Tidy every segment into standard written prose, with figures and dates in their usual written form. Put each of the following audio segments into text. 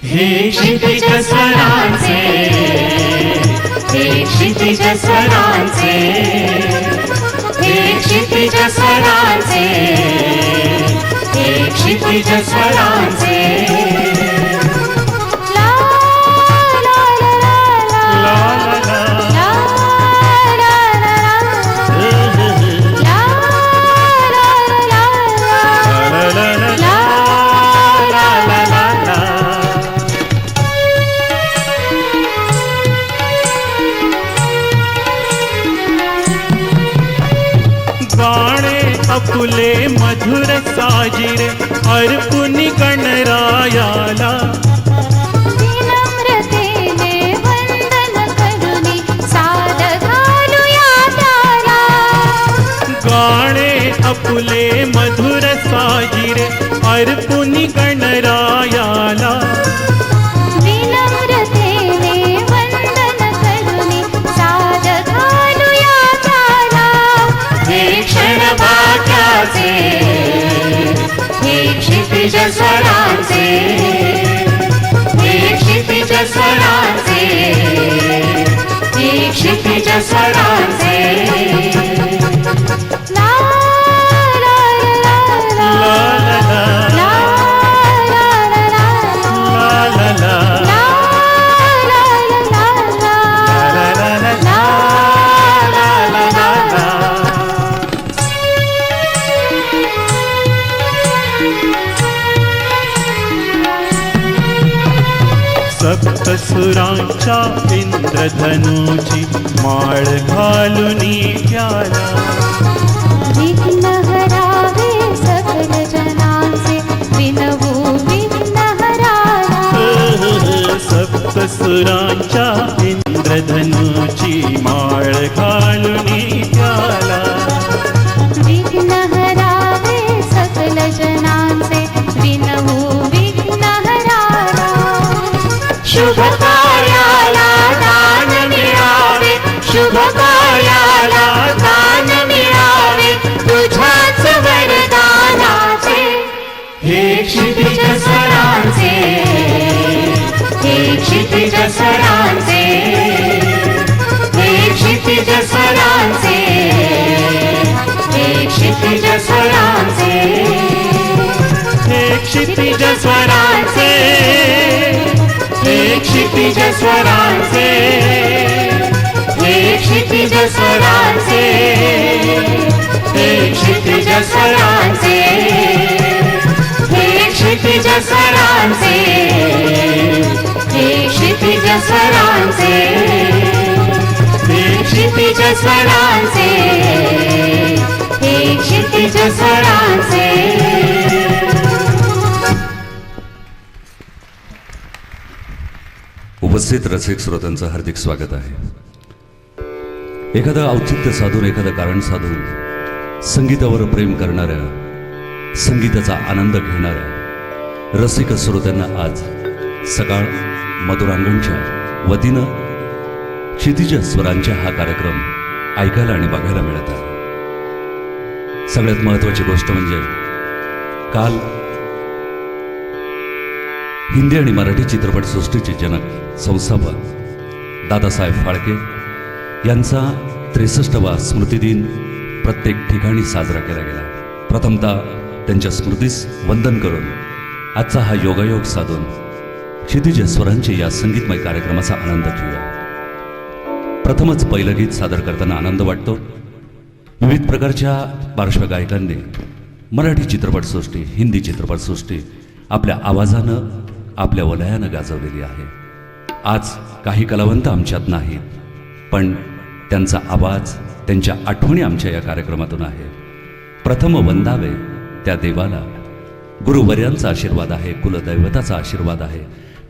हे क्षितिज स्वरांचे, हे क्षितिज स्वरांचे, हे क्षितिज स्वरांचे, हे क्षितिज स्वरांचे. फुले मधुर साजिरे अर्पुनी गणरायाला. विनम्रतेने वंदन करुनी साद घालूया त्याला. गाणे अपुले मधुर साजिरे अर्पुनी गणरायाला. विनम्रतेने वंदन करुनी साद घालूया त्याला. हे क्षण भाग्याचे, हे क्षितिज स्वरांचे, हे क्षितिज स्वरांचे, हे क्षितिज स्वरांचे. ला ला ला ला ला ला ला ला सप्तसुरांच्या इंद्रधनुची माळ घालुनी त्याला. विघ्न हरावे सकल जनांचे विनवू विघ्न हराला. सप्तसुरांच्या इंद्रधनुची माळ घालुनी त्याला. विघ्न हरावे सकल जनांचे विनवू विघ्न हराला. शुभ कार्याला दान मिळावे, शुभ कार्याला दान मिळावे तुझ्याच वरदानाचे. हे क्षितिज स्वरांचे, हे क्षितिज स्वरांचे, हे क्षितिज स्वरांचे, हे क्षितिज स्वरांचे, हे क्षितिज स्वरांचे, हे क्षितिज स्वरांचे, हे क्षितिज स्वरांचे, हे क्षितिज स्वरांचे, हे क्षितिज स्वरांचे, हे क्षितिज स्वरांचे, हे क्षितिज स्वरांचे, हे क्षितिज स्वरांचे. उपस्थित रसिक श्रोत्यांचं हार्दिक स्वागत आहे. एखादं औचित्य साधून, एखादं कारण साधून संगीतावर प्रेम करणाऱ्या, संगीताचा आनंद घेणाऱ्या रसिक श्रोत्यांना आज सकाळ मधुरांगणच्या वतीनं क्षितिज स्वरांच्या हा कार्यक्रम ऐकायला आणि बघायला मिळत आहे. सगळ्यात महत्त्वाची गोष्ट म्हणजे काल हिंदी आणि मराठी चित्रपटसृष्टीचे जनक, संस्थापक दादासाहेब फाळके यांचा 63वा स्मृतिदिन प्रत्येक ठिकाणी साजरा केला गेला. प्रथमतः त्यांच्या स्मृतीस वंदन करून आजचा हा योगायोग साधून क्षितिज स्वरांचे या संगीतमय कार्यक्रमाचा आनंद घेऊया. प्रथमच पहिलं गीत सादर करताना आनंद वाटतो. विविध प्रकारच्या पार्श्वगायकांनी मराठी चित्रपटसृष्टी, हिंदी चित्रपटसृष्टी आपल्या आवाजानं, आपल्या वलयानं गाजवलेली आहे. आज काही कलावंत आमच्यात नाहीत, पण त्यांचा आवाज, त्यांच्या आठवणी आमच्या या कार्यक्रमातून आहे. प्रथम वंदावे त्या देवाला. गुरुवर्यांचा आशीर्वाद आहे, कुलदैवताचा आशीर्वाद आहे,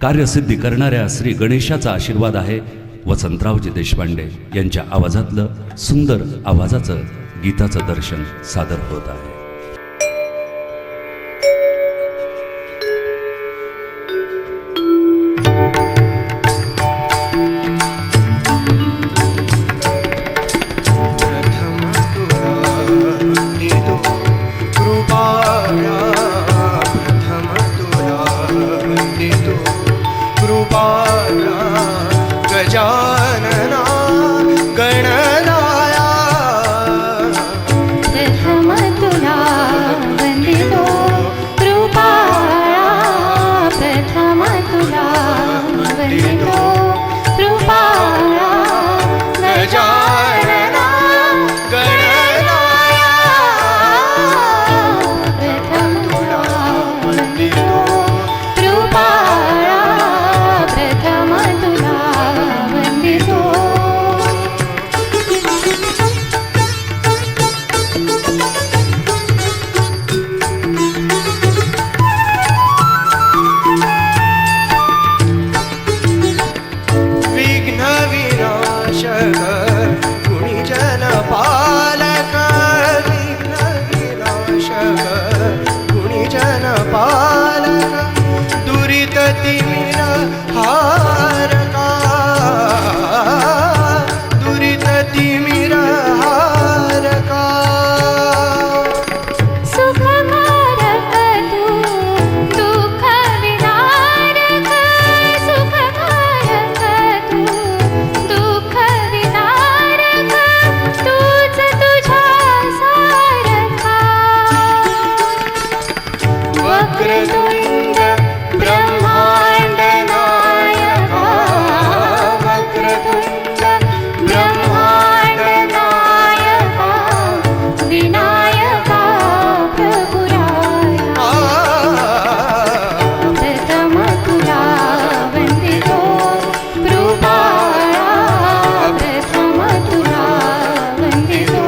कार्यसिद्धी करणाऱ्या श्री गणेशाचा आशीर्वाद आहे. वसंतरावजी देशपांडे यांच्या आवाजातलं सुंदर आवाजाचं गीताचं दर्शन सादर होत आहे. कृपाळा गजानना गणनाया प्रथम तुला वंदितो कृपाळा प्रथम तुला वंदितो कृपाळा गजानना गणनाया प्रथम तुला वंदितो कृपाळा प्रथम तुला वंदितो विघ्न विनाशक गुणीजन पालक विघ्न विनाशक गुणीजन पालक दुरित तिमिर हारका दुरित तिमिर हारका सुखकारक तू दुःख विदारक सुखकारक तू दुःख विदारक तूच तुझ्या सारखा वक्रतुंड ब्रह्मांड नायका वक्रतुंड ब्रह्मांड नायका विनायका प्रभुराया प्रथम तुला वंदितो कृपाळा प्रथम तुला वंदितो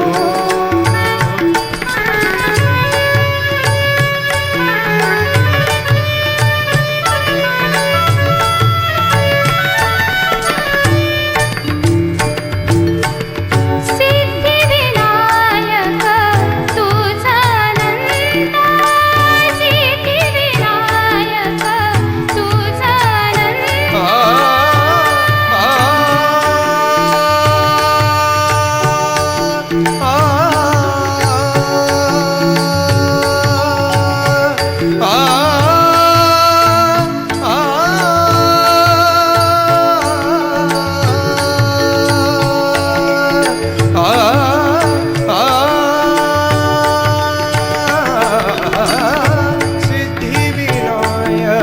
सिद्धिविनायक तुझा नंदा सिद्धिविनायक तुझा नंदा सिद्धिविनायक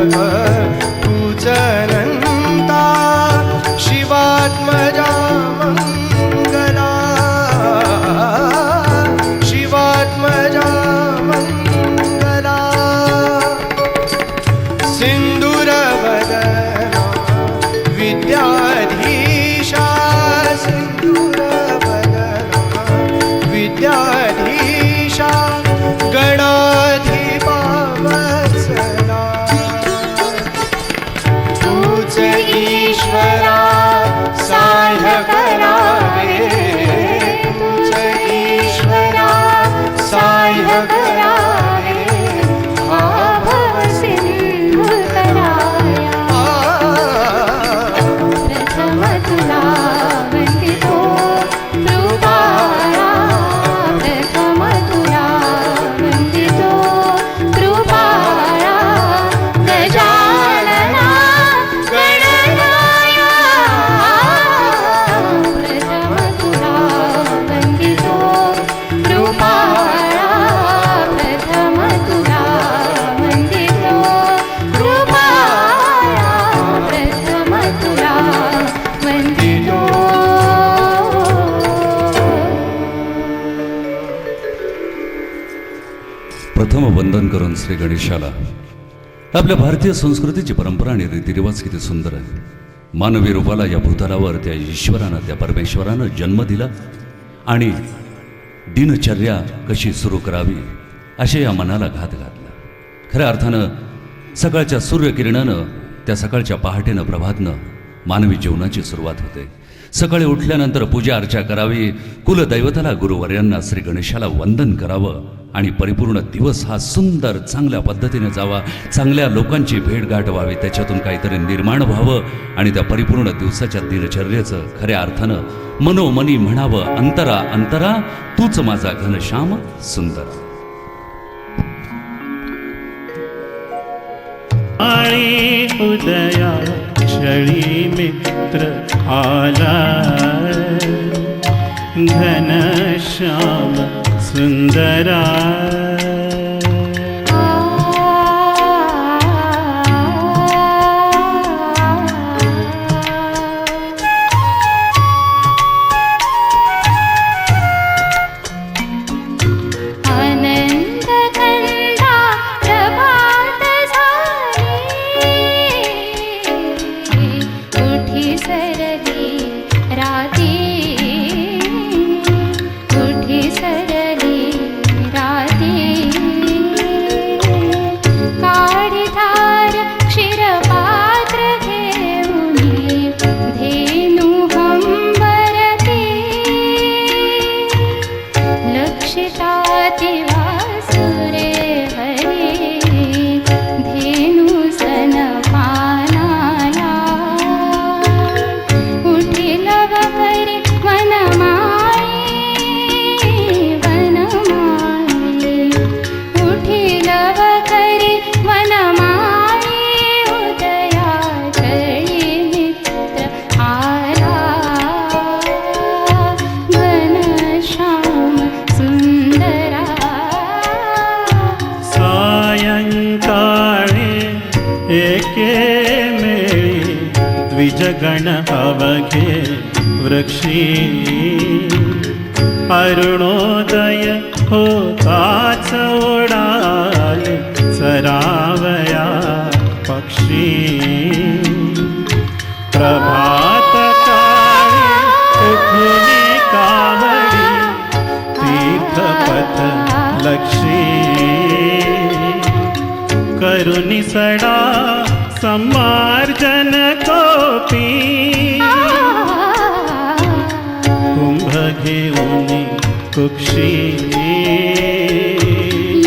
पूजनंता शिवात्मजा मंगला शिवात्मजा मंगला सिंदूरवदना विद्याधीशा सिंदूरवदना विद्याधीशा गणाधिपा वत्सला तूच ईश्वरा सहाय्य करावे तूच ईश्वरा सहाय्य करावे हा भवसिंधू तराया प्रथम तुला वंदितो कृपाळा प्रथम तुला वंदितो कृपाळा गजानना गणनाया प्रथम तुला वंदितो कृपाळा प्रथम तुला वंदितो कृपाळा प्रथम तुला वंदितो प्रथम वंदन करून श्री गणेशाला. आपल्या भारतीय संस्कृतीची परंपरा आणि रीतिरिवाज किती सुंदर आहे. मानवी रूपाला या भूतलावर त्या ईश्वरानं त्या परमेश्वरानं जन्म दिला आणि दिनचर्या कशी सुरू करावी असे या मनाला घात घातला. खऱ्या अर्थानं सकाळच्या सूर्यकिरणानं त्या सकाळच्या पहाटेनं प्रभातनं मानवी जीवनाची सुरुवात होते. सकाळी उठल्यानंतर पूजा अर्चा करावी, कुलदैवताला गुरुवर्यांना श्री गणेशाला वंदन करावं आणि परिपूर्ण दिवस हा सुंदर चांगल्या पद्धतीने जावा, चांगल्या लोकांची भेटगाठ व्हावी, त्याच्यातून काहीतरी निर्माण व्हावं आणि त्या परिपूर्ण दिवसाच्या दिनचर्येचं खऱ्या अर्थानं मनोमनी म्हणावं, अंतरा अंतरा तूच माझा घनश्याम सुंदर. आणि उदया छळी मित्र आला घनश्याम सुंदरा द्विजगण अवघे वृक्षी अरुणोदय होताच ओढाल चरावया पक्षी प्रभात काळी उठुनी कावडी तीर्थपथ लक्षी करुणी सडा सम्मार्जन कोपी कुंभ घेऊनी कुक्षी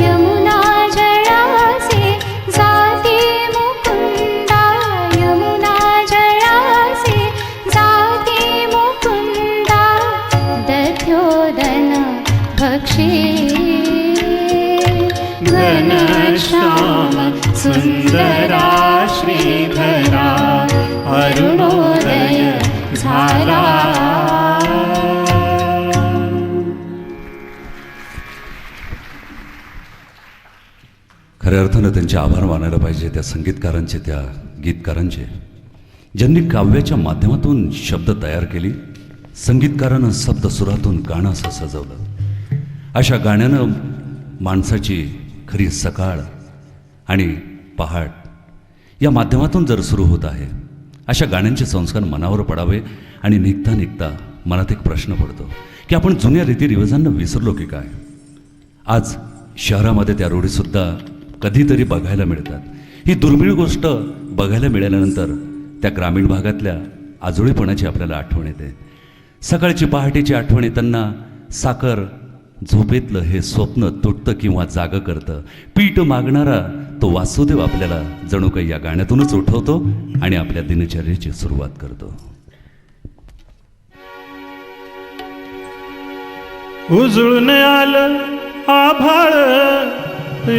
यमुना जळासे जाती मुकुंदा यमुना जळासे जाती मुकुंदा दध्योदन भक्षी घनश्याम सुंदरा श्रीधरा अरुणोदय झाला. खऱ्या अर्थानं त्यांचे आभार मानायला पाहिजे त्या संगीतकारांचे, त्या गीतकारांचे, ज्यांनी काव्याच्या माध्यमातून शब्द तयार केली, संगीतकारानं सप्तसुरातून गाणं असं सजवलं. अशा गाण्यानं माणसाची खरी सकाळ आणि पहाट या माध्यमातून जर सुरू होत आहे, अशा गाण्यांचे संस्कार मनावर पडावे. आणि निघता निघता मनात एक प्रश्न पडतो की आपण जुन्या रीतिरिवाजांना विसरलो की काय. आज शहरामध्ये त्या रूढीसुद्धा कधीतरी बघायला मिळतात. ही दुर्मिळ गोष्ट बघायला मिळाल्यानंतर त्या ग्रामीण भागातल्या आजोळेपणाची आपल्याला आठवण येते. सकाळची पहाटेची आठवण येताना साखर झोपेतलं हे स्वप्न तुटतं किंवा जागं करतं. पीठ मागणारा तो वासुदेव आपल्याला जणू काही या गाण्यातूनच उठवतो आणि आपल्या दिनचर्येची सुरुवात करतो. उजळून आलं आभाळ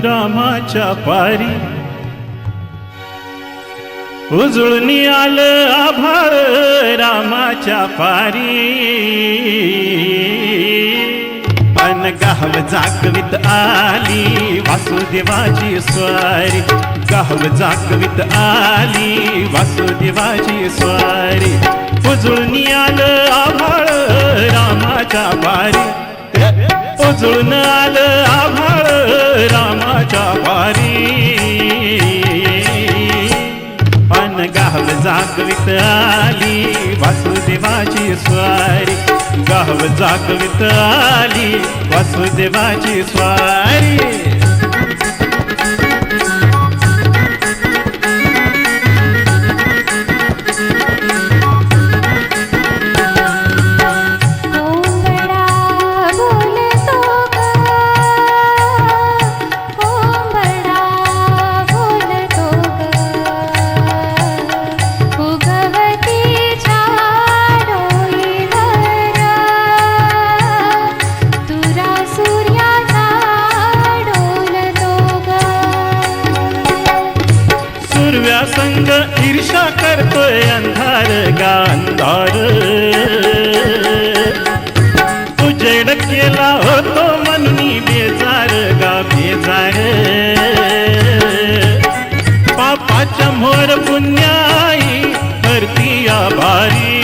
रामाच्या पारी, उजळून आलं आभाळ रामाच्या पारी. अन गाव जागवित आली वासुदेवाची स्वारी, गाव जागवित आली वासुदेवाची स्वारी. उजळून आलं आभाळ रामाच्या पारी, उजळून आलं आभाळ रामाच्या पारी. अन गाव जागवित आली वासुदेवाची स्वारी, गाव जागवित आली वासुदेवाची स्वारी. सूर्याचा वाटतोय अंधार गा अंधार, उजेड केला होतो म्हणून बेजार गा बेजार, पापाच्या मोर पुण्याई करती आभारी,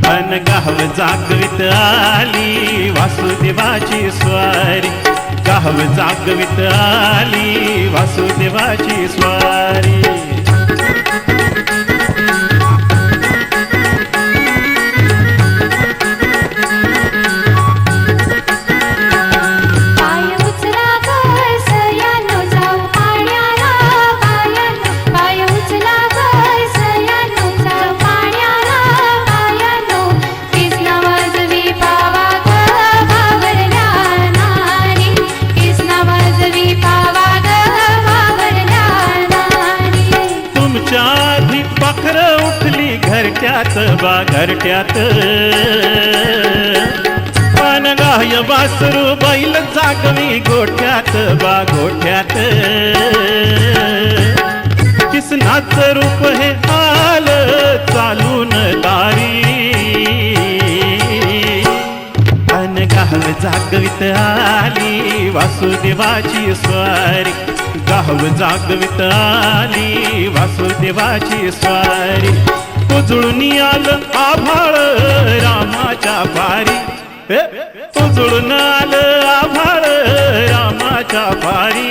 अन गाव जागवित आली वासुदेवाची स्वारी, गाव जागवित आली वासुदेवाची स्वारी. पाय उचला ग सयानो जाऊ पाण्याला, पायानो पाय उचला ग सयानो जाऊ पाण्याला, पायानो कृष्णा वाजवी पावा ग वावरल्या नारी, कृष्णा वाजवी पावा ग वावरल्या नारी. तुमच्या आधी पाखर उठली घरट्यात बा घरट्यात, पण गाय वासरू बैल जागवी गोठ्यात बा गोठ्यात, किसनाचं रूप हे आलं चालून दारी, अन गाव जागवित आली वासुदेवाची स्वारी, गाव जागवित आली वासुदेवाची स्वारी. उजळून आलं आभाळ रामाच्या पारी, उजळून आलं आभाळ रामाच्या पारी,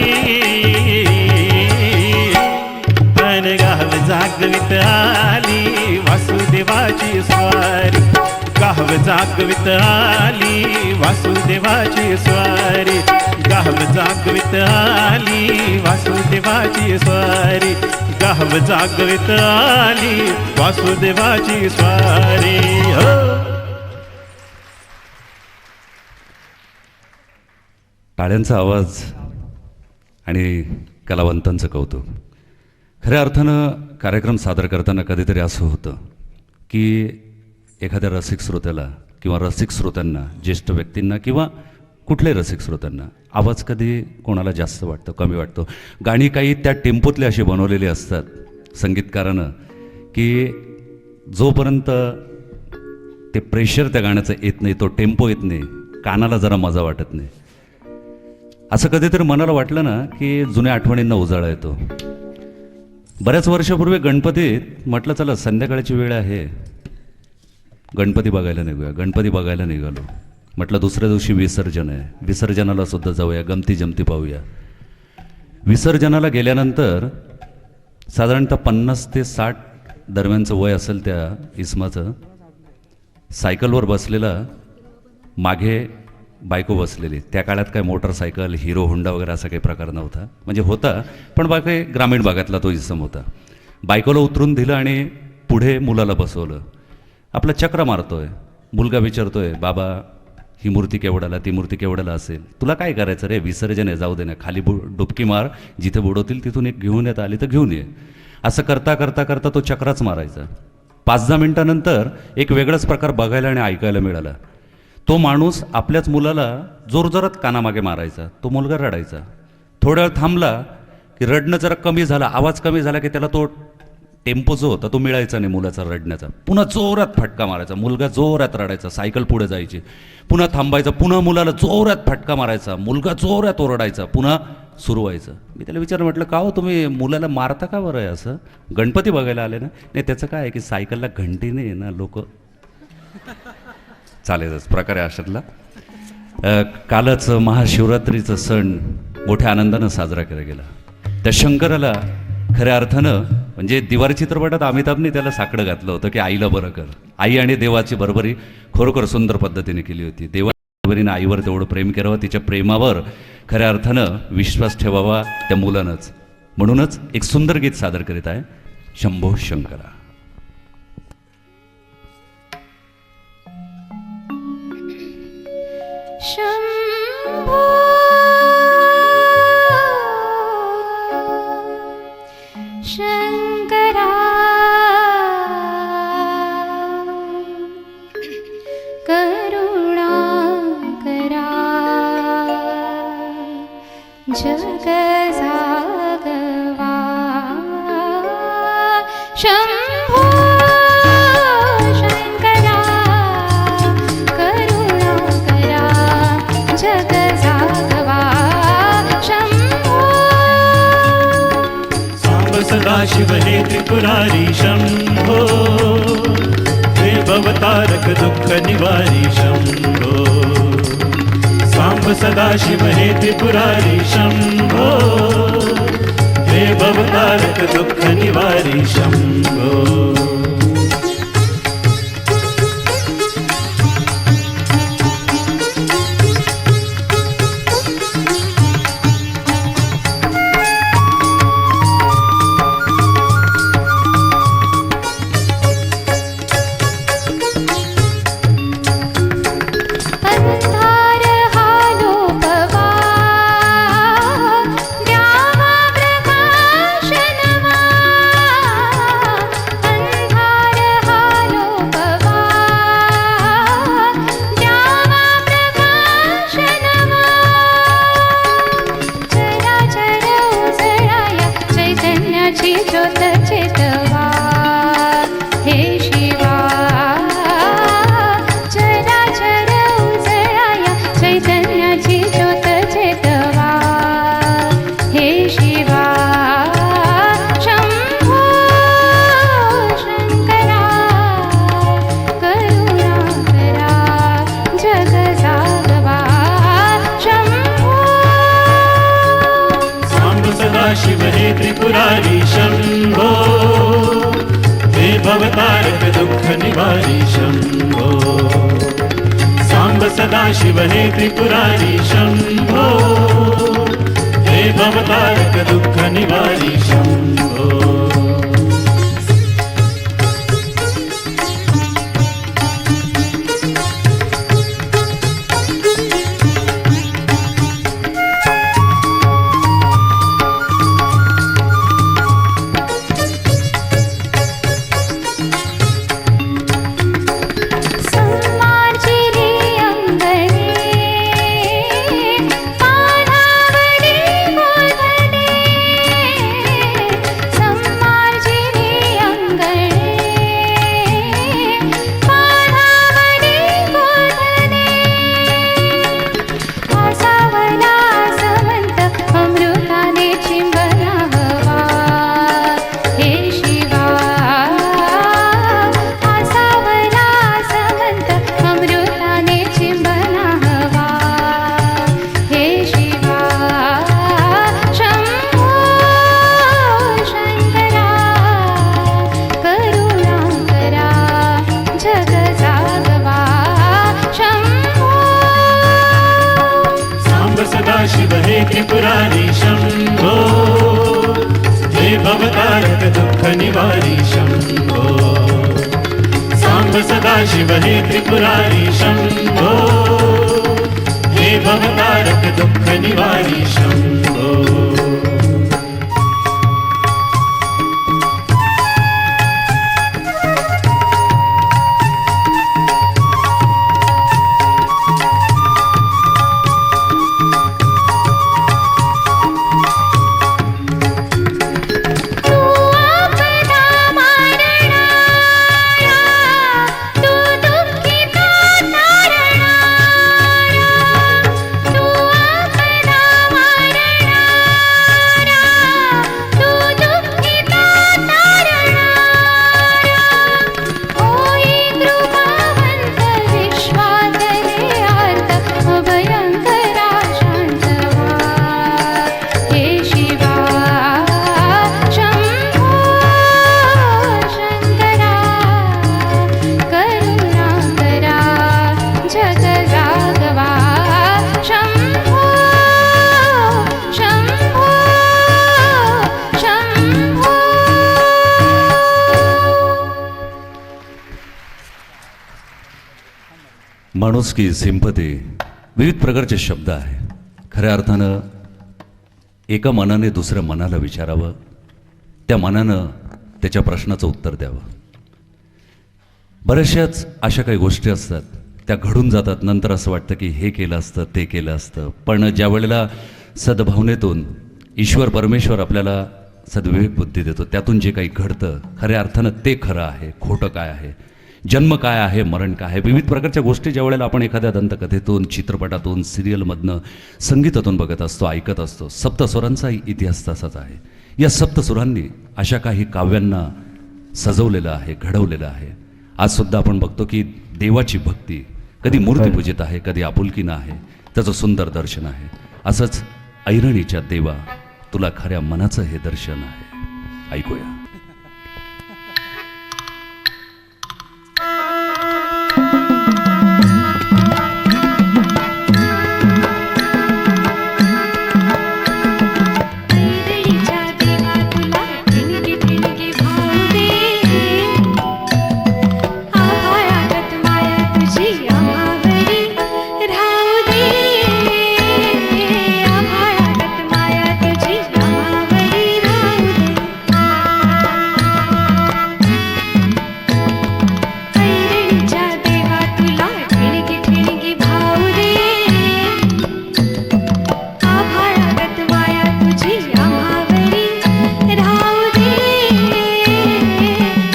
अन गाव जागवित आली वासुदेवाची स्वारी, गाव जागवित आली वासुदेवाची स्वारी, गाव जागवित आली वासुदेवाची स्वारी, गाव जागवित आली वासुदेवाची स्वारी. हो टाळ्यांचा आवाज आणि कलावंतांचं कौतुक. खऱ्या अर्थानं कार्यक्रम सादर करताना कधीतरी असं होतं की एखाद्या रसिक श्रोत्याला किंवा रसिक श्रोत्यांना, ज्येष्ठ व्यक्तींना किंवा कुठल्याही रसिक श्रोत्यांना आवाज कधी कोणाला जास्त वाटतो, कमी वाटतो. गाणी काही त्या टेम्पोतले अशी बनवलेली असतात संगीतकारानं की जोपर्यंत ते प्रेशर त्या गाण्याचं येत नाही, तो टेम्पो येत नाही, कानाला जरा मजा वाटत नाही. असं कधीतरी मनाला वाटलं ना की जुन्या आठवणींना उजाळा येतो. बऱ्याच वर्षापूर्वी गणपतीत म्हटलं चला संध्याकाळची वेळ आहे, गणपती बघायला निघूया. गणपती बघायला निघालो. म्हटलं दुसऱ्या दिवशी विसर्जन आहे, विसर्जनाला सुद्धा जाऊया, गमती जमती पाहूया. विसर्जनाला गेल्यानंतर साधारणतः 50 ते 60 दरम्यानचं वय असेल त्या इसमाचं. सायकलवर बसलेला, मागे बायको बसलेली. त्या काळात काय मोटरसायकल, हिरो होंडा वगैरे असा काही प्रकार नव्हता, म्हणजे होता पण बाकी ग्रामीण भागातला तो इसम होता. बायकोला उतरून दिलं आणि पुढे मुलाला बसवलं. आपला चक्र मारतोय. मुलगा विचारतोय, बाबा ही मूर्ती केवढ्याला, ती मूर्ती केवढ्याला असेल, तुला काय करायचं रे, विसर्जन आहे, जाऊ दे ना, खाली डुबकी मार, जिथे बुडवतील तिथून एक घेऊन येत आली तर घेऊन ये. असं करता करता करता तो चक्राच मारायचा. 5-10 मिनिटानंतर एक वेगळाच प्रकार बघायला आणि ऐकायला मिळाला. तो माणूस आपल्याच मुलाला जोरजोरात कानामागे मारायचा. तो मुलगा रडायचा. थोड्या वेळ थांबला की रडणं जरा कमी झाला, आवाज कमी झाला की त्याला तो टेम्पो जो होता तो मिळायचा नाही मुलाचा रडण्याचा. पुन्हा जोरात फटका मारायचा. मुलगा जोरात रडायचा. सायकल पुढे जायची. पुन्हा थांबायचा. पुन्हा मुलाला जोरात फटका मारायचा. मुलगा जोरात ओरडायचा. पुन्हा सुरू व्हायचं. मी त्याला विचारलं, म्हटलं का हो तुम्ही मुलाला मारता का बरं आहे असं? गणपती बघायला आले ना? नाही, त्याचं काय आहे की सायकलला घंटी नाही ना, लोक चालेलच प्रकारे अशातला. कालच महाशिवरात्रीचा सण मोठ्या आनंदानं साजरा केला गेला. त्या शंकराला खऱ्या अर्थानं म्हणजे दिवारी चित्रपटात अमिताभने त्याला साकडं घातलं होतं की आईला बरं कर. आई आणि देवाची बरोबरी खरोखर सुंदर पद्धतीने केली होती. देवाबरोबरीनं आईवर तेवढं प्रेम करावं, तिच्या प्रेमावर खऱ्या अर्थानं विश्वास ठेवावा त्या मुलानंच. म्हणूनच एक सुंदर गीत सादर करीत आहे, शंभो शंकरा. शंभो शंकरा करुणा करा जग जागवा शंभो शंकरा करुणाकरा जग जागवा शंभो सांब सदाशिव हे त्रिपुरारी शंभो हे भवतारक दुःख निवारी शंभो सांब सदाशिव हे त्रिपुरारी शंभो हे भवतारक दुःख निवारी शंभो अंधार हालो पवा द्यावा प्रकाश नवा अंधार हालो पवा द्यावा प्रकाश नवा चराचर उजळाया चैतन्याची ज्योत चेतवा हे शिवा चराचर उजळाया चैतन्याची ज्योत चेतवा हे शिवा शंभो शंकरा करुणाकरा जग जागवा शंभो सांब सदाशिव हे त्रिपुरारी शंभो हे भवतारक दुःख निवारी शंभो सांब सदाशिव हे त्रिपुरारी शंभो हे भवतारक दुःख निवारी शंभो संमार्जिली अंगणे पाढावली गोधने संमार्जिली अंगणे पाढावली गोधने आसावला समंत अमृताने चिंबना हवा हे शिवा आसावला समंत अमृताने चिंबना हवा हे शिवा शंभो शंकरा करुणाकरा जग जागवा शंभो सांब सदाशिव हे त्रिपुरारी शंभो हे भवतारक दुःख निवारी शंभो सांब सदाशिव हे त्रिपुरारी शंभो हे भवतारक दुःख निवारी शंभो तू आपदा मारणारा तू दुःखिता तारणारा तू आपदा मारणारा तू दुःखिता तारणारा होई कृपावंत विश्वातले आर्त अभयंकरा शांतवा हे शिवा शंभो शंकरा करुणाकरा जग जागवा शंभो शंभो शंभो माणुसकी सिंपती विविध प्रकारचे शब्द आहे. खऱ्या अर्थानं एका मनाने दुसऱ्या मनाला विचारावं, त्या मनानं त्याच्या प्रश्नाचं उत्तर द्यावं. बऱ्याचशाच अशा काही गोष्टी असतात त्या घडून जातात. नंतर असं वाटतं की हे केलं असतं, ते केलं असतं. पण ज्या वेळेला सद्भावनेतून ईश्वर परमेश्वर आपल्याला सद्विवेक बुद्धी देतो. त्यातून जे काही घडतं खऱ्या अर्थानं ते खरं आहे, खोटं काय आहे, जन्म काय आहे, मरण काय आहे, विविध प्रकारच्या गोष्टी ज्या वेळेला आपण एखाद्या दंतकथेतून, चित्रपटातून, सिरियलमधनं, संगीतातून बघत असतो, ऐकत असतो. सप्तस्वरांचा इतिहास तसाच आहे. या सप्तस्वरांनी अशा काही काव्यांना सजवलेलं आहे, घडवलेलं आहे. आजसुद्धा आपण बघतो की देवाची भक्ती कधी मूर्तीपूजित आहे, कधी आपुलकीनं आहे, त्याचं सुंदर दर्शन आहे. असंच ऐरणीच्या देवा तुला खऱ्या मनाचं हे दर्शन आहे. ऐकूया. ऐरणीच्या देवा तुला ठिणगी ठिणगी भाऊ दे, आभाळागत माया तुझी आम्हावरी राहू दे, आभाळागत माया तुझी आम्हावरी राहू दे. ऐरणीच्या देवा तुला ठिणगी ठिणगी भाऊ दे, आभाळागत माया तुझी आम्हावरी राहू दे,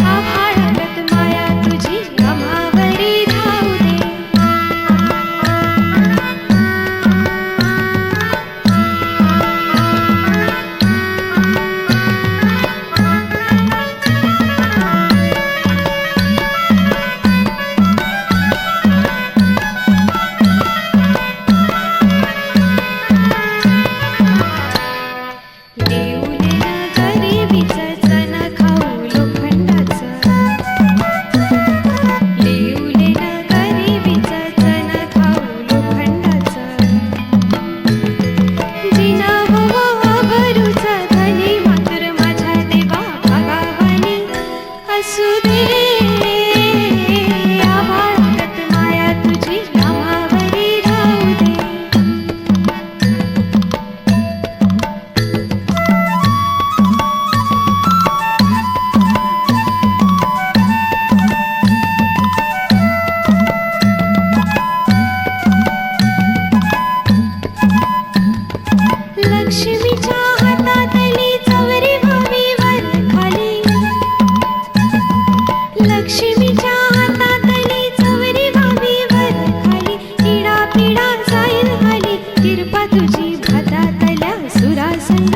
आभाळागत माया तुझी आम्हावरी राहू दे. देऊलेला गरिबीचं चण खाऊ लोखंडाचं, देऊलेला गरिबीचं चण खाऊ लोखंडाचं, जिना हो भरूचं धनी मात्र माझ्या देवा भागावानी असू दे, आभाळागत माया तुझी आम्हावरी राहू दे. लक्ष्मीच्या हातातली चवरी व्हावी वर खाली, लक्ष्मीच्या हातातली चवरी व्हावी वर खाली, इडा पिडा जाईल खाली, किरपा तुझी भातातल्या सुरासंग,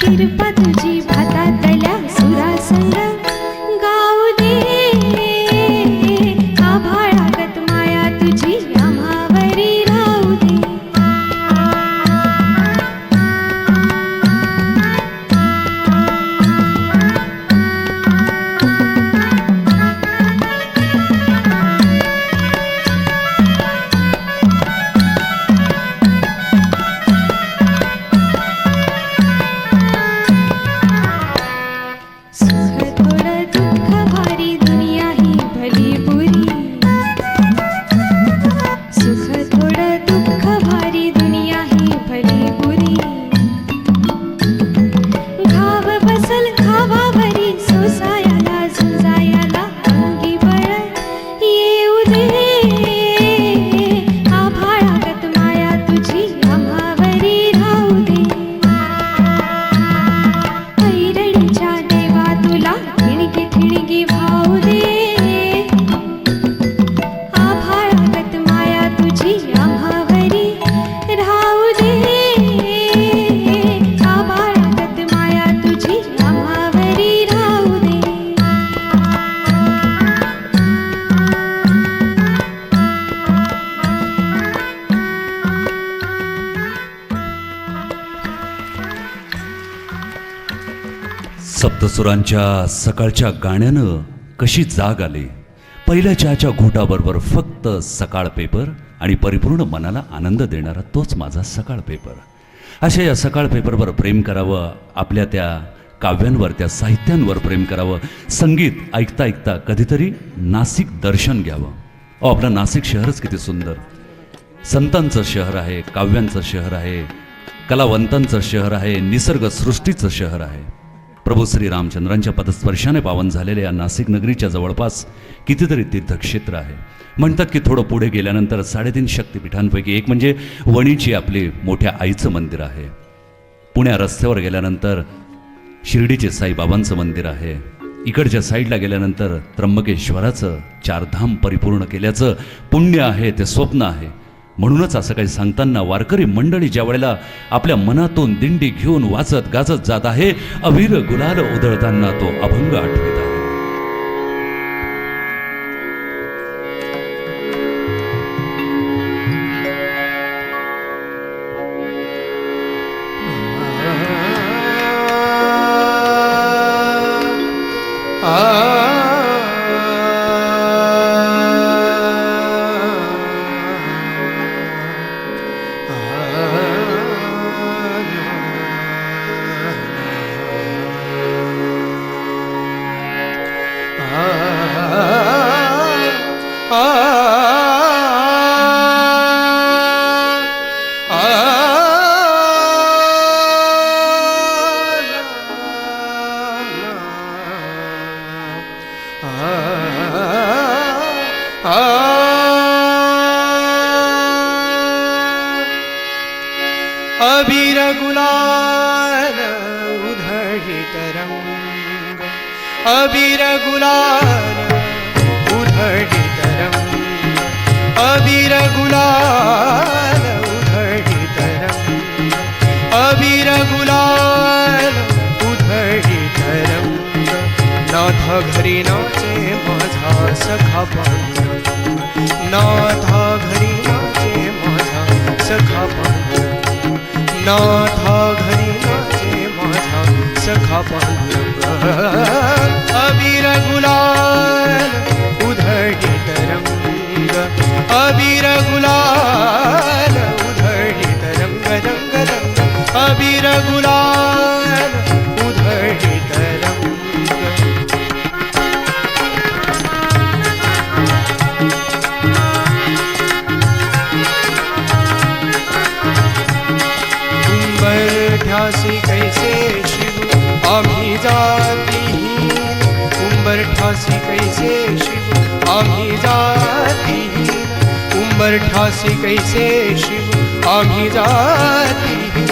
किरपा तुझी भातातल्या सुरासंग गाऊ दे, आभाळागत माया तुझी आम्हावरी राहू दे. सुख थोडं दुःख भारी दुनिया ही भली बुरी, सुख थोडं दुःख भारी दुनिया ही भली बुरी, घाव बसल घावावरी सोसायाला झुंजायाला अंगी बळ येऊ दे, आभाळागत माया तुझी आम्हावरी राहू दे. ऐरणीच्या देवा तुला ठिणगी ठिणगी भाऊ दे, आभाळागत माया तुझी आम्हावरी राहू दे, आभाळागत माया तुझी आम्हावरी राहू दे. सप्तसुरांच्या सकाळच्या गाण्यानं कशी जाग आली. पहिल्या चहाच्या घोटाबरोबर फक्त सकाळ पेपर आणि परिपूर्ण मनाला आनंद देणारा तोच माझा सकाळ पेपर. अशा या सकाळ पेपरवर प्रेम करावं, आपल्या त्या काव्यांवर, त्या साहित्यांवर प्रेम करावं. संगीत ऐकता ऐकता कधीतरी नाशिक दर्शन घ्यावं. आपलं नाशिक शहरच किती सुंदर, संतांचं शहर आहे, काव्यांचं शहर आहे, कलावंतांचं शहर आहे, निसर्गसृष्टीचं शहर आहे. प्रभू श्री रामचंद्रांच्या पदस्पर्शाने पावन झालेल्या या नाशिक नगरीच्या जवळपास कितीतरी तीर्थक्षेत्र आहे. म्हणतात की थोडं पुढे गेल्यानंतर 3.5 शक्तिपीठांपैकी एक म्हणजे वणीची आपली मोठ्या आईचं मंदिर आहे. पुण्या रस्त्यावर गेल्यानंतर शिर्डीचे साईबाबांचं मंदिर आहे. इकडच्या साईडला गेल्यानंतर त्र्यंबकेश्वराचं चारधाम परिपूर्ण केल्याचं पुण्य आहे, ते स्वप्न आहे. म्हणूनच असं काही सांगताना वारकरी मंडळी ज्या वेळेला आपल्या मनातून दिंडी घेऊन वाचत गाजत जात आहे, अवीर गुलाल उधळताना तो अभंग आठवत आहे. अबीर गुलाल उधळीत रंग, अबीर गुलाल उधळीत रंग, अबीर गुलाल उधळीत रंग, अबीर गुलाल उधळीत रंग. नाथा घरी नाचे माझा सखा पांडुरंग, नाथा घरी नाचे माझा सखा पांडुरंग, नाथा घरी नाचे माझा सखा पांडुरंग. अबीर गुलाल उधळीत रंग, अबीर गुलाल उधळीत रंग, रंग रंग, अबीर गुलाल उधळीत रंग. उंबरठ्यासी कैसे शिव आम्ही जातीहीन, उंबरठ्यासी कैसे शिव आम्ही जातीहीन, उंबरठ्यासी कैसे शिव आम्ही जातीहीन.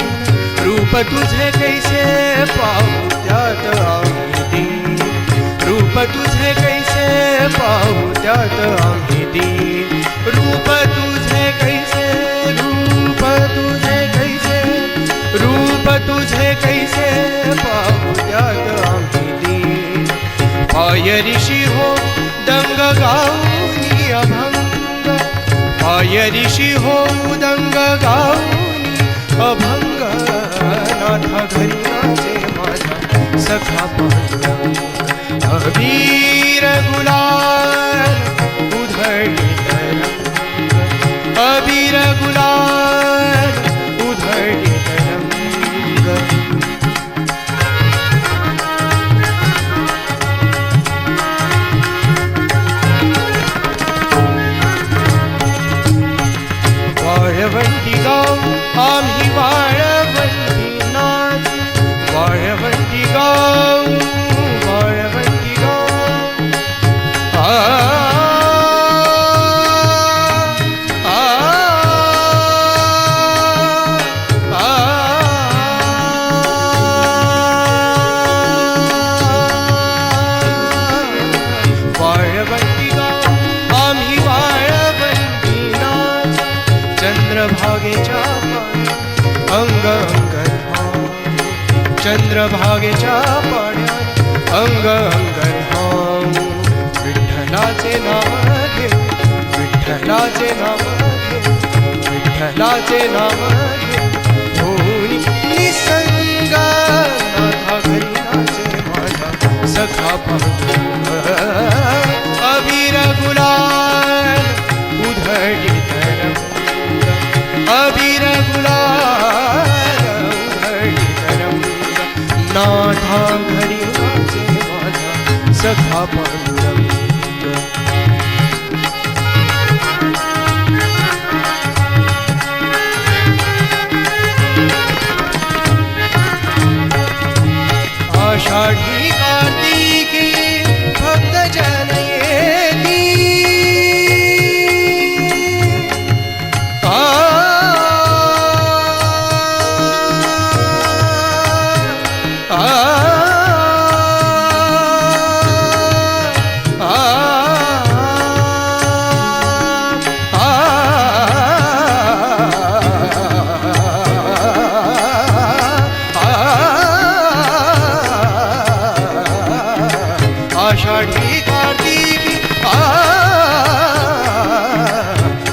रूप तुझे कैसे पाहू त्यात आम्ही दीन, रूप तुझे कैसे पाहू त्यात आम्ही दीन. रूप तुझे कैसे, रूप तुझे कैसे, रूप तुझे कैसे पाहू त्यात आम्ही दीन. पाय ऋषी हो दंग गाऊनी अभंग, पाय ऋषी हो दंग गाऊनी अभंग. नाथा घरी नाचे माझा सखा पांडुरंग, अबीर गुलाल उधळीत रंग, अबीर गुलाल उधळीत रंग. वाळवंटी गाव आम्ही वाळवंटी नाच, वाळवंटी गाव, वाळवंटी गाव. आ आ आ वाळवंटी गाव आम्ही वाळवंटी नाच. चंद्रभागेच्या पाण्यात अंग अंग धाव, चंद्रभागेच्या पाण्यात अंग अंग धाव. विठ्ठलाचे नाव घेऊ, विठ्ठलाचे नाव घेऊ, विठ्ठलाचे नाव घेऊ होऊन निसंग. नाथा घरी नाचे माझा सखा पांडुरंग, अबीर गुलाल उधळीत रंग, अबीर गुलाल उधळीत रंग. नाथा घरी नाचे माझा सखा पांडुरंग. आषाढी कार्तिकी भक्त जन येती, आ आषाढी कार्तिकी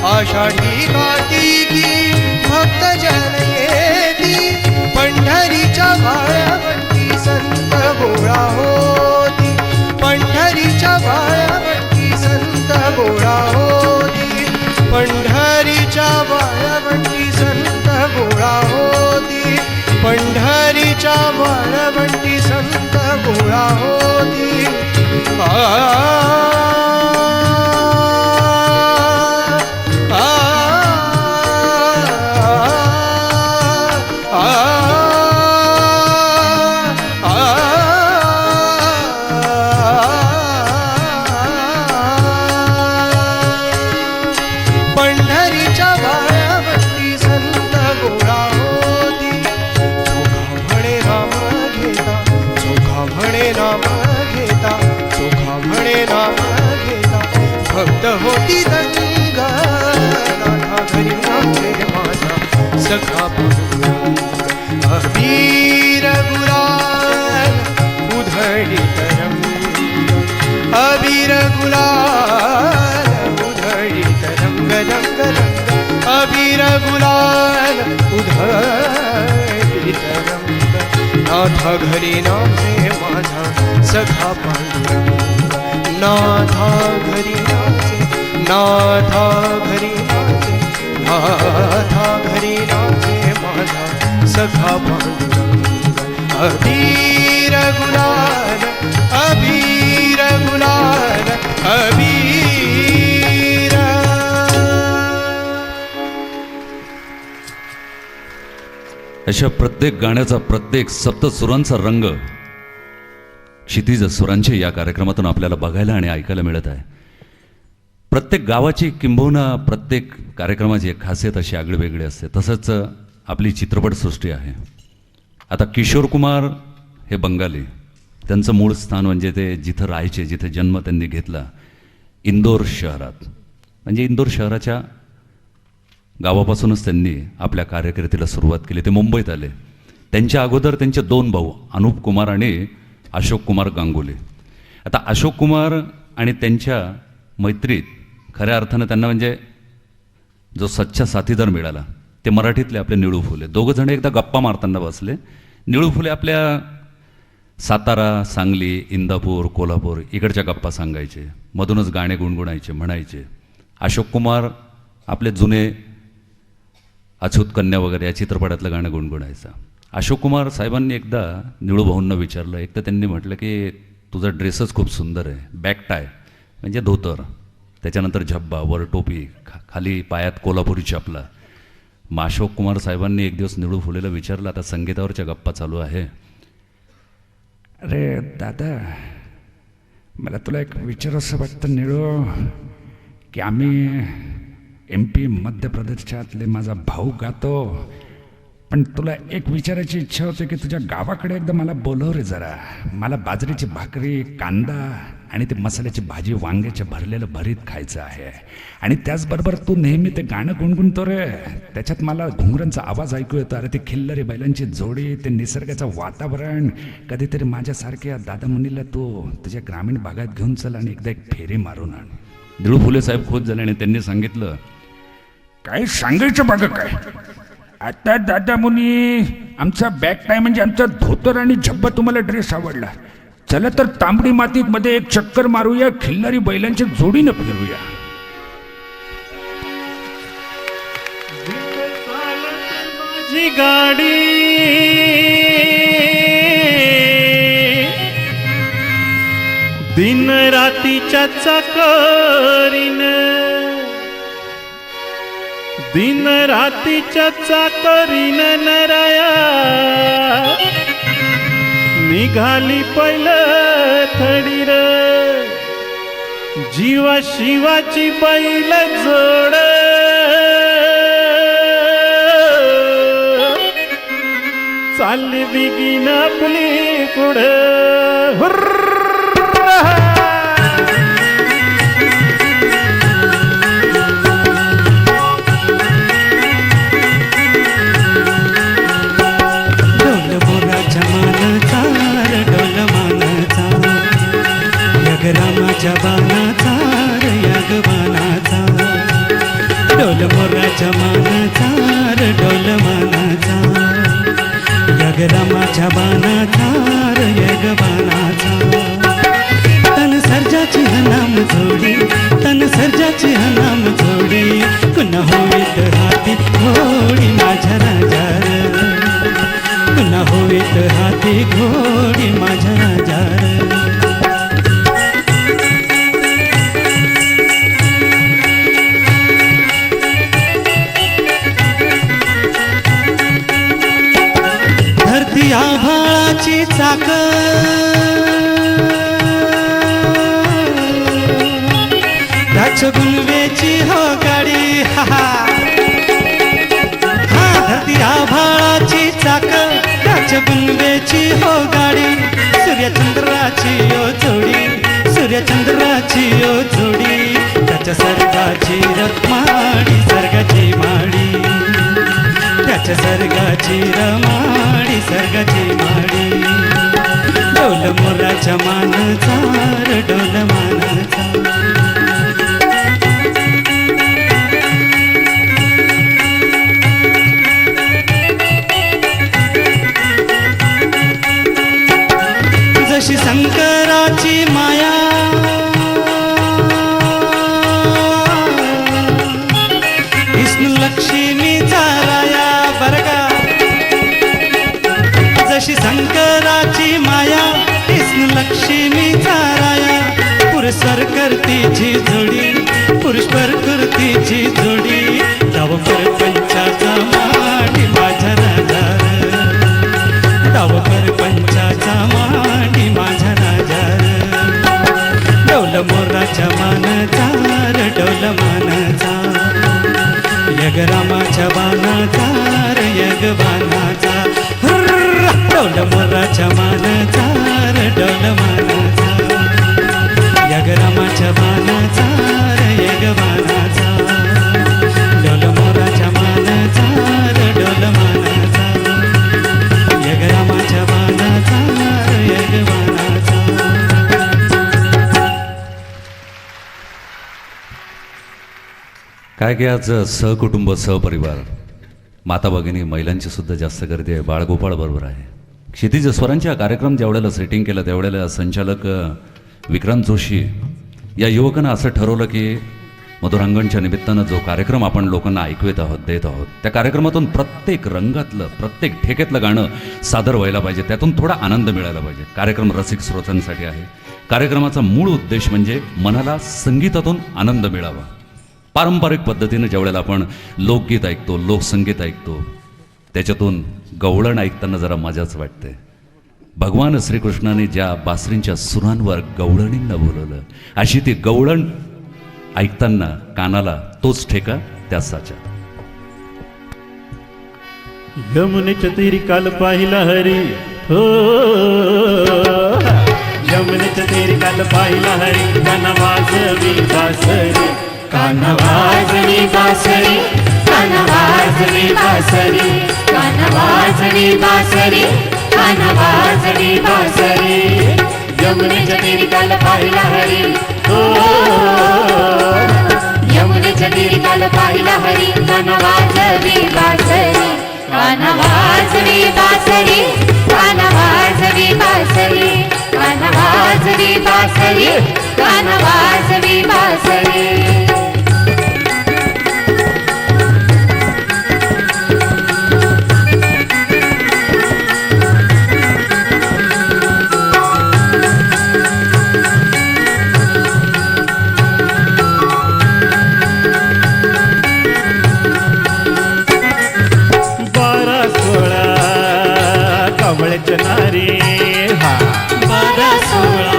आषाढी कार्तिकी भक्त जन येती पंढरीच्या भाळ्यावरती संत गोळा होती पंढरीच्या भाळ्यावरती संत गोळा होती पंढरीच्या भाळ्यावरती संत गोळा होती पंढरीच्या भाळ्यावरती संत गोळा होती पंढरीच्या भाळ्यावरती संत गोळा होती चोखा म्हणे नाम घेता चोखा म्हणे नाम घेता चोखा म्हणे नाम घेता भक्त होती दंग नाथा घरी नाचे माझा सखा पांडुरंग अबीर गुलाल उधळीत रंग अबीर गुलाल उधळीत रंग रंग रंग अबीर गुलाल उधळीत रंग नाथा घरी नाचे माझा सखा पांडुरंग नाथा घरी नाचे नाथा घरी नाचे नाथा घरी नाचे माझा सखा पांडुरंग अबीर गुलाल अबीर गुलाल अबीर अशा प्रत्येक गाण्याचा प्रत्येक सप्तसुरांचा रंग क्षितिज स्वरांचे या कार्यक्रमातून आपल्याला बघायला आणि ऐकायला मिळत आहे. प्रत्येक गावाची किंबहुना प्रत्येक कार्यक्रमाची एक खासियत अशी आगळीवेगळी असते. तसंच आपली चित्रपटसृष्टी आहे. आता किशोर कुमार हे बंगाली, त्यांचं मूळ स्थान म्हणजे ते जिथं राहायचे, जिथे जन्म त्यांनी घेतला, इंदोर शहरात. म्हणजे इंदोर शहराच्या गावापासूनच त्यांनी आपल्या कार्यकिर्दीला सुरुवात केली. ते मुंबईत आले. त्यांच्या अगोदर त्यांचे दोन भाऊ अनुप कुमार आणि अशोक कुमार गांगुली. आता अशोक कुमार आणि त्यांच्या मैत्रीत खऱ्या अर्थानं त्यांना म्हणजे जो सच्चा साथीदार मिळाला ते मराठीतले आपले निळू फुले. दोघं जण एकदा गप्पा मारताना बसले. निळू फुले आपल्या सातारा, सांगली, इंदापूर, कोल्हापूर इकडच्या गप्पा सांगायचे, मधूनच गाणे गुणगुणायचे, म्हणायचे. अशोक कुमार आपले जुने अछूत कन्या वगैरे या चित्रपटातलं गाणं गुणगुणायचा. अशोक कुमार साहेबांनी एकदा निळू भाऊंना विचारलं. एक तर त्यांनी म्हटलं की तुझा ड्रेसच खूप सुंदर आहे, बॅक टाय म्हणजे धोतर, त्याच्यानंतर झब्बा, वर टोपी, खाली पायात कोल्हापुरी चपला. मग अशोक कुमार साहेबांनी एक दिवस निळू फुलेला विचारलं, आता संगीतावरच्या गप्पा चालू आहे, अरे दादा, मला तुला एक विचारावंसं वाटतं निळू, की आम्ही MP मध्य प्रदेशातले माझा भाऊ गातो, पण तुला एक विचारायची इच्छा होती की तुझ्या गावाकडे एकदा मला बोलव रे जरा. मला बाजरीची भाकरी, कांदा आणि ते मसाल्याची भाजी, वांग्याच्या भरलेलं भरीत खायचं आहे. आणि त्याचबरोबर तू नेहमी ते गाणं गुणगुणतो रे, त्याच्यात मला घुंगरांचा आवाज ऐकू येतो. अरे ते खिल्लारी बैलांची जोडी, ते निसर्गाचं वातावरण. कधीतरी माझ्यासारख्या दादा मुनीला तू तुझ्या ग्रामीण भागात घेऊन चल आणि एकदा एक फेरी मारून आण. निळू फुले साहेब खुश झाले आणि त्यांनी सांगितलं, काय सांगायचं बघा काय आता दादा मुनी, आमचा बॅक टाय म्हणजे आमचा धोतर आणि झब्बा तुम्हाला ड्रेस आवडला. चला तर तांबडी मातीत मध्ये एक चक्कर मारूया, खिल्लारी बैलांच्या जोडीनं फिरूया. माझी गाडी दिन रातीच्या चाकरीन, दिन रातीच्या चाकरीन नराया निघाली पहिलं थडी र, जीवा शिवाची बैल जोड, चालली बिगीन आपली पुढं हुर्र. डोल मोराच्या मानाचा र डोल मानाचा यग रामाच्या बाणाचा र यग बाणाचा डोल मोराच्या मानाचा र डोल मानाचा यग रामाच्या बाणाचा र यग बाणाचा तन सर्जाची नाम जोडी तन सर्जाची नाम जोडी पुन्हा होईत हाती घोडी माझ्या राजा पुन्हा होईत हाती घोडी माझ्या राजा धरती आभाळाची चाक त्याच गुलवेची हो गाडी हा धरती आभाळाची चाक त्याच गुलवेची हो गाडी सूर्यचंद्राची ओ जोडी सूर्यचंद्राची ओ जोडी त्याच्या सर्गाची रमाडी सर्गाची माडी त्याच्या सर्गाची रमाडी सर्गाची माडी डोल मोराच्या मानाचा र डोल मानाचा जशी शंकराची माया विष्णू लक्ष्मीचा राया बरगा जशी शंकराची माया विष्णू लक्ष्मीचा राया पुरुष करतीची जोडी पुरुष करतीची जोडी तव पंचाचा माडी माझ्या राजा तव पंचाचा माडी माझ्या राजा डोल मोराच्या मानाचा र डोल मानाचा यग रामाच्या बाणाचा र यग बाणाचा हुर्र. डोल मोराच्या मानाचा र डोल मानाचा यग रामाच्या बाणाचा र यग बाणाचा डोल मोराच्या मानाचा र डोल मानाचा यग रामाच्या बाणाचा र यग बाणाचा. काय की आज सहकुटुंब सहपरिवार माता भगिनी महिलांची सुद्धा जास्त गर्दी आहे. बाळगोपाळ बरोबर आहे. क्षितिज स्वरांच्या कार्यक्रम ज्यावेळेला सेटिंग केलं त्यावेळेला संचालक विक्रांत जोशी या युवकांना असं ठरवलं की मधुरांगणच्या निमित्तानं जो कार्यक्रम आपण लोकांना ऐकवत आहोत देत आहोत त्या कार्यक्रमातून प्रत्येक रंगातलं प्रत्येक ठेक्यातलं गाणं सादर व्हायला पाहिजे. त्यातून थोडा आनंद मिळायला पाहिजे. कार्यक्रम रसिक श्रोत्यांसाठी आहे. कार्यक्रमाचा मूळ उद्देश म्हणजे मनाला संगीतातून आनंद मिळावा. पारंपरिक पद्धतीनं ज्यावेळेला आपण लोकगीत ऐकतो लोकसंगीत ऐकतो त्याच्यातून गवळण ऐकताना जरा मजाच वाटते. भगवान श्रीकृष्णाने ज्या बासरींच्या सुरांवर गवळणींना बोलवलं अशी ती गवळण ऐकताना कानाला तोच ठेका त्या साचा. यमुनेच्या तीरी काल पाहिला हरी हो यमुनेच्या तीरी काल पाहिला हरी काना वाजवी बासरी काना वाजवी बासरी काना वाजवी बासरी काना वाजवी बासरी काना वाजवी बासरी यमुनेच्या तीरी काल पाहिला हरी हो यमुनेच्या तीरी काल पाहिला हरी काना वाजवी बासरी काना वाजवी बासरी काना वाजवी बासरी काना वाजवी बासरी काना वाजवी बासरी. नारी हा 12-16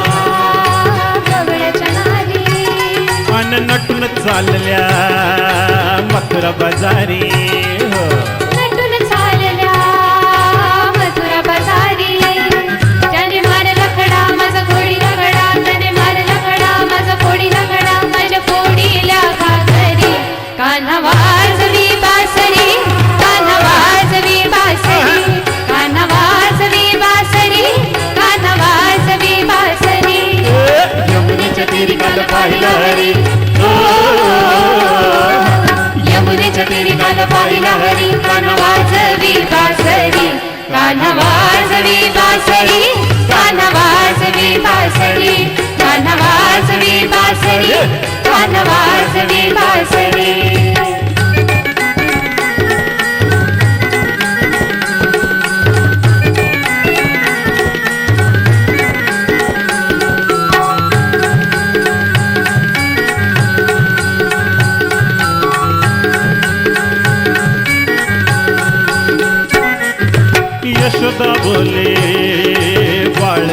गवळ्याच्या नारी अन नटून चालल्या मथुरा बाजारी हो नटून चालल्या मथुरा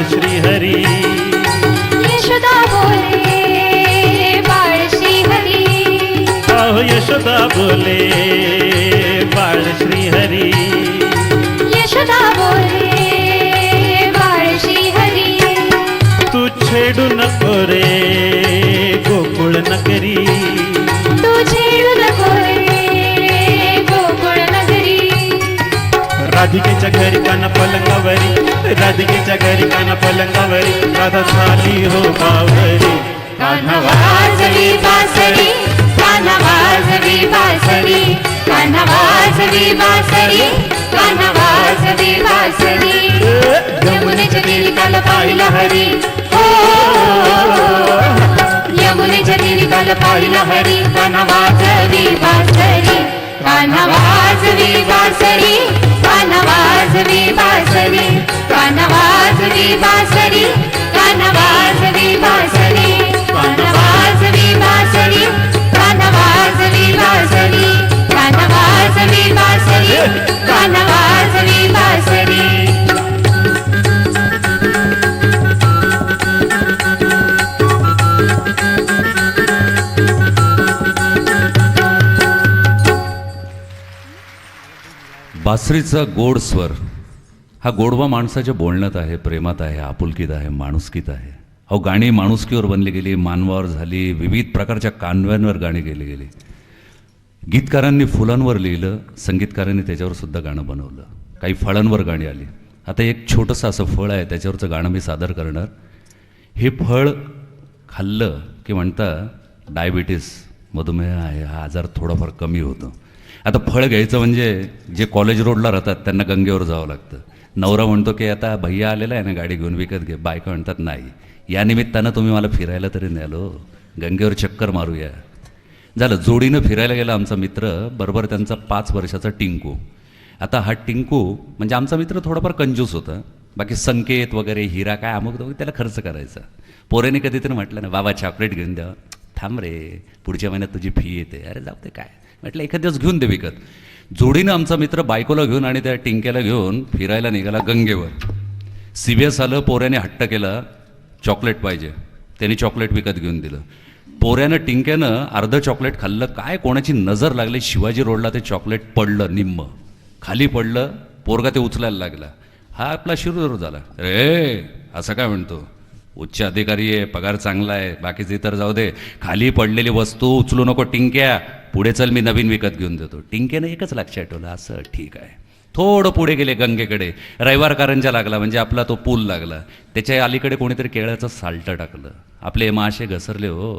श्रीहरी. यशोदा बोले बाळ श्रीहरी. अहो यशोदा बोले बाळ श्रीहरी. यशोदा बोले बाळ श्रीहरी. तू छेडू नको रे गोकुळ नगरी. तू छेडू नको रे गोकुळ नगरी. राधिकेच्या घरी काना पलंगावरी. राधिकेच्या घरी काना पलंगावरी. राधा झाली हो बावरी. कान्हा वाजवी बासरी. कान्हा वाजवी बासरी. कान्हा वाजवी बासरी. कान्हा वाजवी बासरी. यमुनेच्या तीरी काल पाहिला हरी. हो यमुनेच्या तीरी काल पाहिला हरी. कान्हा वाजवी बासरी. कान्हा वाजवी बासरी. कान्हा वाजवी बासरी. कान्हा वाजवी बासरी. कान्हा वाजवी बासरी. कान्हा वाजवी बासरी. कान्हा वाजवी बासरी. कान्हा वाजवी बासरी. कान्हा वाजवी बासरी. बासरीचा गोड स्वर हा गोडवा माणसाच्या बोलण्यात आहे, प्रेमात आहे, आपुलकीत आहे, माणुसकीत आहे. अहो गाणी माणुसकीवर बनली गेली, मानवावर झाली, विविध प्रकारच्या कानव्यांवर गाणी गेली गेली. गीतकारांनी फुलांवर लिहिलं, संगीतकारांनी त्याच्यावर सुद्धा गाणं बनवलं. काही फळांवर गाणी आली. आता एक छोटंसं असं फळ आहे, त्याच्यावरचं गाणं मी सादर करणार. हे फळ खाल्लं की म्हणता डायबिटीस, मधुमेह आहे, हा आजार थोडाफार कमी होतो. आता फळ घ्यायचं म्हणजे जे कॉलेज रोडला राहतात त्यांना गंगेवर जावं लागतं. नवरा म्हणतो की आता भैया आलेला आहे ना गाडी घेऊन, विकत घे. बायका म्हणतात नाही, या निमित्तानं तुम्ही मला फिरायला तरी न्यालो, गंगेवर चक्कर मारूया. झालं, जोडीनं फिरायला गेला आमचा मित्र, बरोबर त्यांचा 5 वर्षाचा टिंकू. आता हा टिंकू म्हणजे आमचा मित्र थोडाफार कंजूस होता. बाकी संकेत वगैरे हिरा काय अमुक त्याला खर्च करायचा. पोरेने कधीतरी म्हटलं ना बाबा चॉकलेट घेऊन द्या, थांब रे पुढच्या महिन्यात तुझी फी येते. अरे जाऊ दे काय, म्हटलं एखाद दिवस घेऊन दे विकत. जोडीनं आमचा मित्र बायकोला घेऊन आणि त्या टिंक्याला घेऊन फिरायला निघाला गंगेवर. सीबीएस आलं, पोऱ्याने हट्ट केला चॉकलेट पाहिजे, त्याने चॉकलेट विकत घेऊन दिलं. पोऱ्यानं टिंक्यानं अर्धं चॉकलेट खाल्लं, काय कोणाची नजर लागली, शिवाजी रोडला ते चॉकलेट पडलं, निम्म खाली पडलं. पोरगा ते उचलायला लागला. हा आपला शिरूर झाला. रे असं काय म्हणतो, उच्च अधिकारी आहे, पगार चांगला आहे, बाकीचे इतर जाऊ दे, खाली पडलेली वस्तू उचलू नको टिंक्या, पुढे चल मी नवीन विकत घेऊन देतो. टिंक्यानं एकच लक्षात ठेवलं, असं ठीक आहे. थोडं पुढे गेले गंगेकडे, रविवार कारंजा लागला म्हणजे आपला तो पूल लागला. त्याच्या अलीकडे कोणीतरी केळ्याचं साल्टं टाकलं. आपले मासे घसरले हो.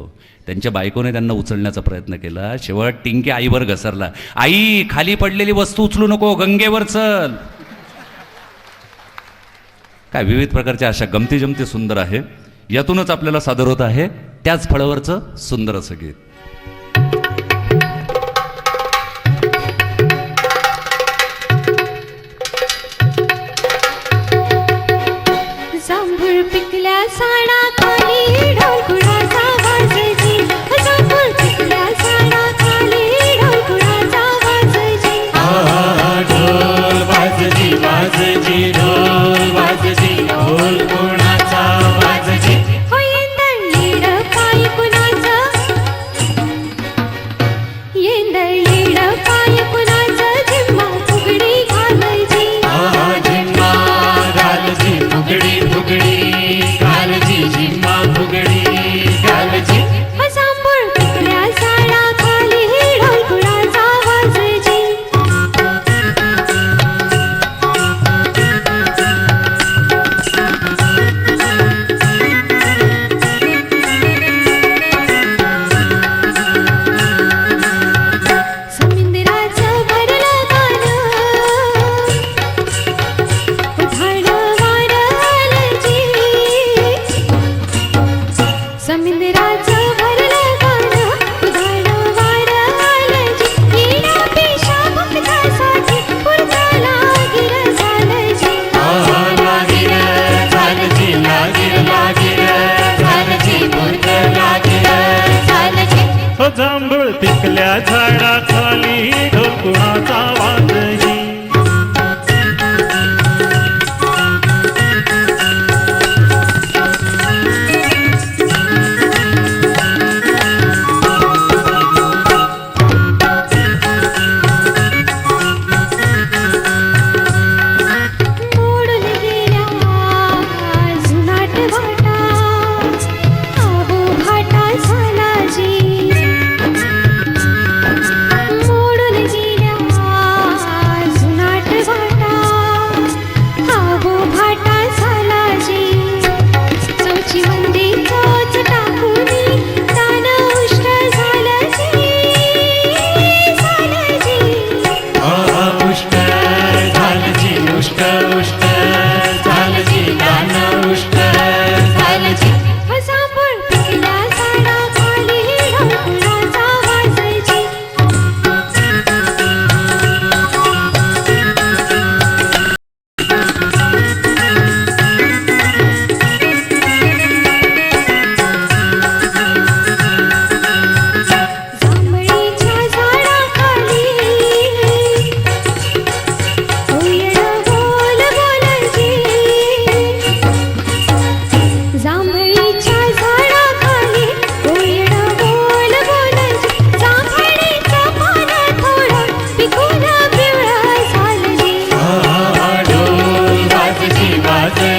त्यांच्या बायकोने त्यांना उचलण्याचा प्रयत्न केला. शेवट टिंक्या आईवर घसरला. आई खाली पडलेली वस्तू उचलू नको, गंगेवर चल. काय विविध प्रकारच्या अशा गमती जमती सुंदर आहे. यातूनच आपल्याला सादर होत आहे त्याच फळावरचं सुंदर असं गीत. जांभूळ पिकल्या झाडाखाली ढोलकुळाचा वाजजी. जांभूळ पिकल्या झाडाखाली ढोलकुळाचा वाजजी. ढोल वाजजी वाजजी ढोल वाजजी, ढोल कोणाचा वाजजी. हो येंदळीड पाय कुणाचं, येंदळीड पाय कुणाचं, झिम्मा फुगडी घालायची. झिम्मा घालजी फुगडी फुगडी घालजी, झिम्मा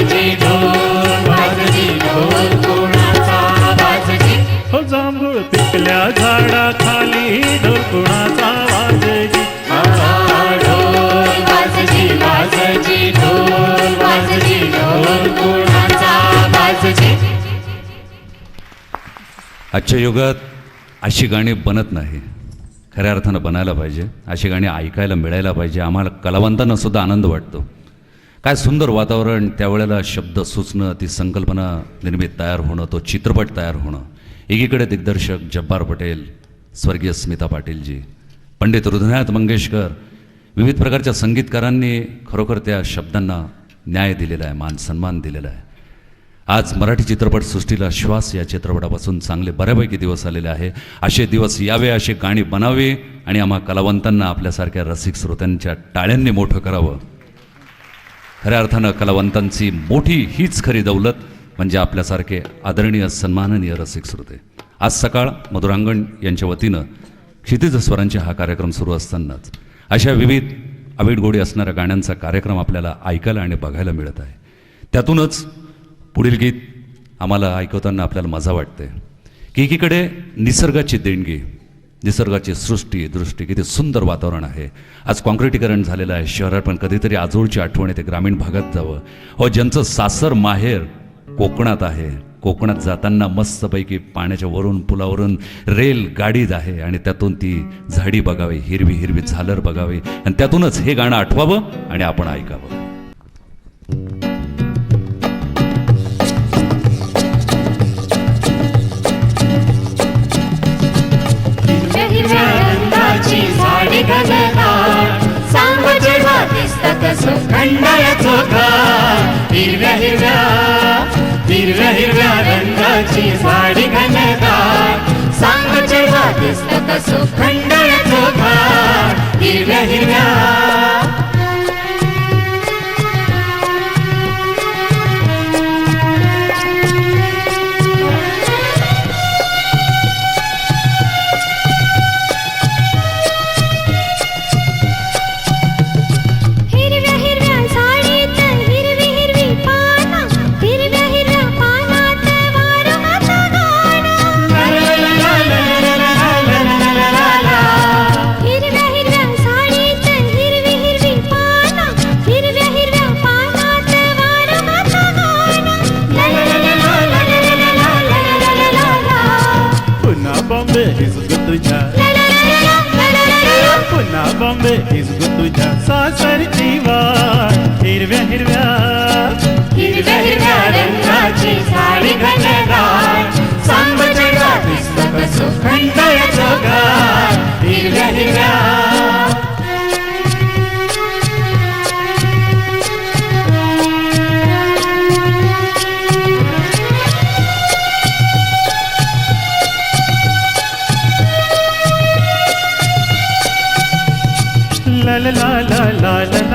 वाजजी ढोल वाजजी ढोल कोणाचा वाजजी हो जांभूळ पिकल्या झाडाखाली ढोल कुणाचा वाजजी ढोल वाजजी वाजजी ढोल वाजजी ढोल कोणाचा वाजजी आजच्या युगात अशी गाणी बनत नाही, खऱ्या अर्थानं बनायला पाहिजे, अशी गाणी ऐकायला मिळायला पाहिजे. आम्हाला कलावंतांना सुद्धा आनंद वाटतो. काय सुंदर वातावरण, त्यावेळेला शब्द सुचणं, ती संकल्पना निर्मित तयार होणं, तो चित्रपट तयार होणं. एकीकडे दिग्दर्शक जब्बार पटेल, स्वर्गीय स्मिता पाटीलजी, पंडित हृदयनाथ मंगेशकर, विविध प्रकारच्या संगीतकारांनी खरोखर त्या शब्दांना न्याय दिलेला आहे, मान सन्मान दिलेला आहे. आज मराठी चित्रपटसृष्टीला श्वास या चित्रपटापासून चांगले बऱ्यापैकी दिवस आलेले आहे. असे दिवस यावे, अशी गाणी बनावी आणि आम्हा कलावंतांना आपल्यासारख्या रसिक श्रोत्यांच्या टाळ्यांनी मोठं करावं. खऱ्या अर्थानं कलावंतांची मोठी हीच खरी दौलत म्हणजे आपल्यासारखे आदरणीय सन्माननीय रसिक श्रोते. आज सकाळ मधुरांगण यांच्या वतीनं क्षितिज स्वरांचे हा कार्यक्रम सुरू असतानाच अशा विविध आविडगोडी असणाऱ्या गाण्यांचा कार्यक्रम आपल्याला ऐकायला आणि बघायला मिळत आहे. त्यातूनच पुढील गीत आम्हाला ऐकवताना आपल्याला मजा वाटते की एकीकडे निसर्गाची देणगी, निसर्गाची सृष्टी दृष्टी, किती सुंदर वातावरण आहे. आज कॉन्क्रिटीकरण झालेलं आहे शहरात, पण कधीतरी आजोळची आठवण येते, ग्रामीण भागात जावं. हो, ज्यांचं सासर माहेर कोकणात आहे, कोकणात जाताना मस्तपैकी पाण्याच्या वरून पुलावरून रेल गाडीच आहे आणि त्यातून ती झाडी बघावी, हिरवी हिरवी झालर बघावी आणि त्यातूनच हे गाणं आठवावं आणि आपण ऐकावं. हिरव्या रंगाची झाडी घनदाट, सांग जेव्हा दिसतात सुखंडाळ्याचो घाट. हिरव्या हिरव्या हिरव्या हिरव्या रंगाची झाडी घनदाट, सांग जेव्हा दिसतात सुखंडाळ्याचो घाट. हिरव्या हिरव्या पुन्हा बॉम्बे हिसगू तुझ्या सासरची वाट. हिरव्या हिरव्या हिरव्या हिरव्या रंगाची झाडी घनदाट, सांग जेव्हा दिसतात सुखंडाळ्याचो घाट. हिरव्या हिरव्या la la la la la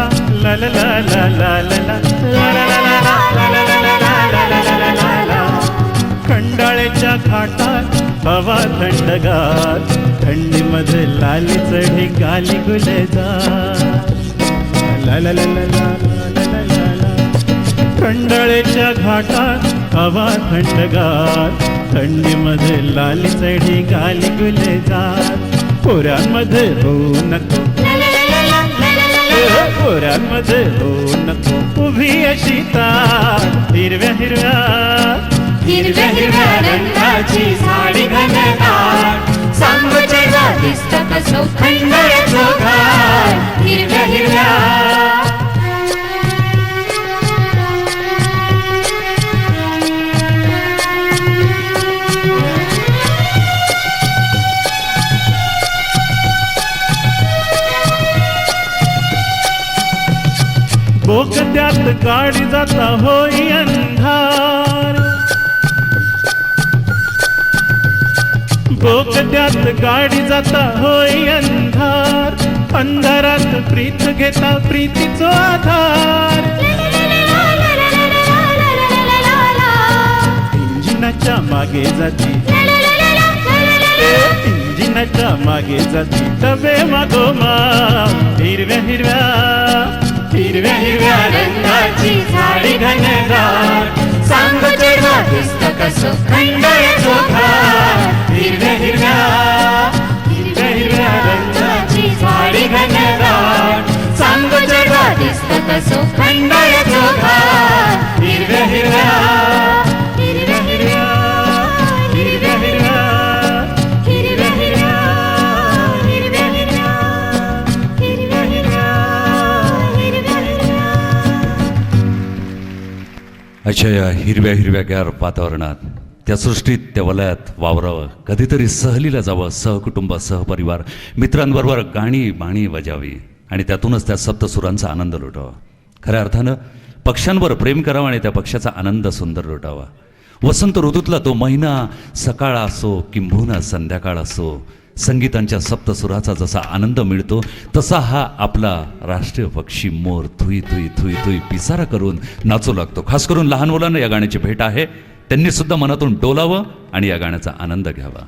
la la la la la la la la la. खंडाळ्याच्या घाटात हवा थंडगार, थंडीमध्ये लाली चढी गाली गुलजार. ला ला ला ला ला ला ला ला. खंडाळ्याच्या घाटात हवा थंडगार, थंडीमध्ये लाली चढी गाली गुलजार. पोरांमध्ये होऊ नको, पोरांमध्ये होऊ नको उभी अशी तार. हिरव्या हिरव्या हिरव्या हिरव्या रंगाची झाडी घनदाट, सांग जेव्हा दिसतात सुखंडाळ्याचो घाट. हिरव्या हिरव्या बोगद्यात गाडी जाता होई अंधार, बोगद्यात गाडी जाता होई अंधार. अंधारात प्रीत घेता प्रीतीचो आधार. इंजिनाच्या मागे जाती, इंजिनाच्या मागे जाती डबे मागोमा. हिरव्या हिरव्या हिरव्या हिरव्या रंगाची झाडी घनदाट सांग चढवा दिसत कसं खंडळ चोखाट हिरव्या हिरव्या हिरव्या हिरव्या रंगाची झाडी घनदाट सांग चढवा दिसत कसं खंडळ चोखाट हिरव्या हिरव्या हिरव्या हिरव्या हिरव्या हिरव्या हिरव्या हिरव्या हिरव्या हिरव्या हिरव्या हिरव्या हिरव्या अशा या हिरव्या हिरव्यागार वातावरणात त्या सृष्टीत त्या वलयात वावरावं कधीतरी सहलीला जावं सहकुटुंब सहपरिवार मित्रांबरोबर गाणी बाणी वाजावी आणि त्यातूनच त्या सप्तसुरांचा आनंद लुटावा खऱ्या अर्थानं पक्ष्यांवर प्रेम करावं आणि त्या पक्षाचा आनंद सुंदर लुटावा वसंत ऋतूतला तो महिना सकाळ असो किंबहुना संध्याकाळ असो संगीतांच्या सप्तसुराचा जसा आनंद मिळतो तसा हा आपला राष्ट्रीय पक्षी मोर थुई थुई थुई थुई पिसारा करून नाचू लागतो खास करून लहान मुलांना या गाण्याची भेट आहे त्यांनी सुद्धा मनातून डोलावं आणि या गाण्याचा आनंद घ्यावा